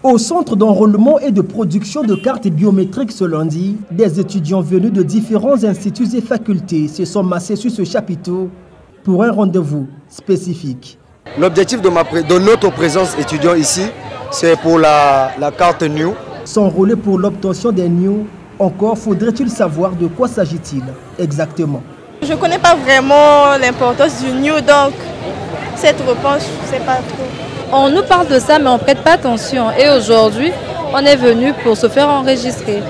Au centre d'enrôlement et de production de cartes biométriques ce lundi, des étudiants venus de différents instituts et facultés se sont massés sur ce chapiteau pour un rendez-vous spécifique. L'objectif de notre présence étudiant ici, c'est pour la carte New. S'enrôler pour l'obtention des New, encore faudrait-il savoir de quoi s'agit-il exactement. Je ne connais pas vraiment l'importance du New, donc cette réponse, je ne sais pas trop. On nous parle de ça, mais on ne prête pas attention. Et aujourd'hui, on est venu pour se faire enregistrer.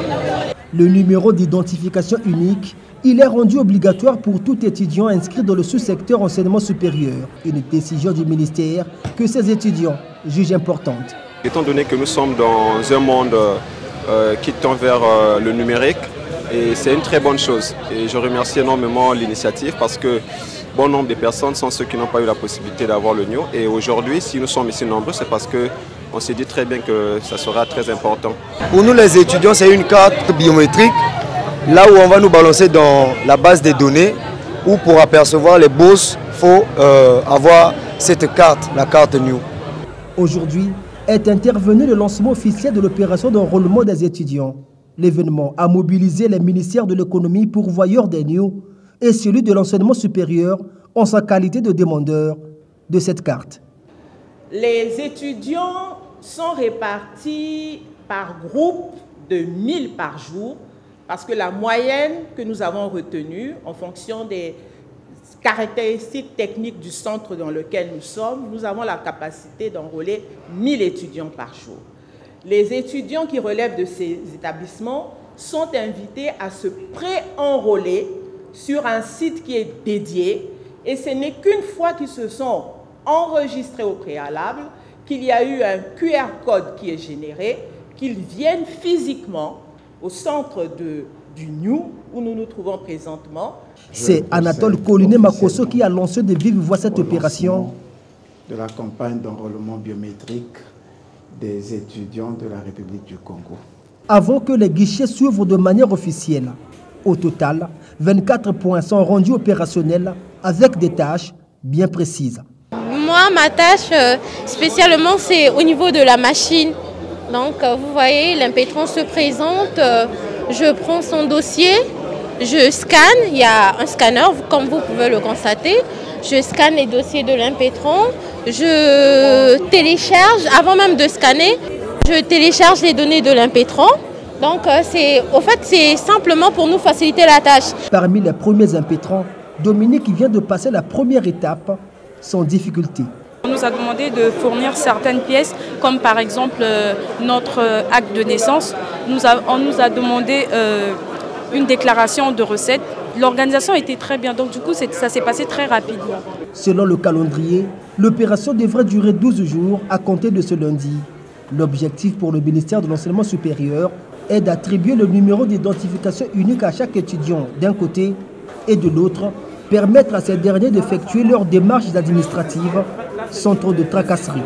Le numéro d'identification unique, il est rendu obligatoire pour tout étudiant inscrit dans le sous-secteur enseignement supérieur. Une décision du ministère que ces étudiants jugent importante. Étant donné que nous sommes dans un monde qui tend vers le numérique, et c'est une très bonne chose. Et je remercie énormément l'initiative parce que bon nombre de personnes sont ceux qui n'ont pas eu la possibilité d'avoir le New. Et aujourd'hui, si nous sommes ici nombreux, c'est parce qu'on s'est dit très bien que ça sera très important. Pour nous les étudiants, c'est une carte biométrique, là où on va nous balancer dans la base des données, où pour apercevoir les bourses, il faut avoir cette carte, la carte New. Aujourd'hui est intervenu le lancement officiel de l'opération d'enrôlement des étudiants. L'événement a mobilisé les ministères de l'économie pourvoyeurs des New et celui de l'enseignement supérieur en sa qualité de demandeur de cette carte. Les étudiants sont répartis par groupe de 1000 par jour parce que la moyenne que nous avons retenue en fonction des caractéristiques techniques du centre dans lequel nous sommes, nous avons la capacité d'enrôler 1000 étudiants par jour. Les étudiants qui relèvent de ces établissements sont invités à se pré-enrôler sur un site qui est dédié et ce n'est qu'une fois qu'ils se sont enregistrés au préalable, qu'il y a eu un QR code qui est généré, qu'ils viennent physiquement au centre du New où nous nous trouvons présentement. C'est Anatole Koliné-Makosso qui a lancé de vive voix cette opération. De la campagne d'enrôlement biométrique des étudiants de la République du Congo. Avant que les guichets s'ouvrent de manière officielle, au total, 24 points sont rendus opérationnels avec des tâches bien précises. Moi, ma tâche spécialement, c'est au niveau de la machine. Donc, vous voyez, l'impétron se présente, je prends son dossier, je scanne, il y a un scanner, comme vous pouvez le constater. Je scanne les dossiers de l'impétron, je télécharge, avant même de scanner, je télécharge les données de l'impétron. Donc, c'est simplement pour nous faciliter la tâche. Parmi les premiers impétrants, Dominique vient de passer la première étape sans difficulté. On nous a demandé de fournir certaines pièces, comme par exemple notre acte de naissance. On nous a demandé une déclaration de recettes. L'organisation était très bien, donc du coup ça s'est passé très rapidement. Selon le calendrier, l'opération devrait durer 12 jours à compter de ce lundi. L'objectif pour le ministère de l'Enseignement supérieur est d'attribuer le numéro d'identification unique à chaque étudiant d'un côté et de l'autre, permettre à ces derniers d'effectuer leurs démarches administratives sans trop de tracasseries.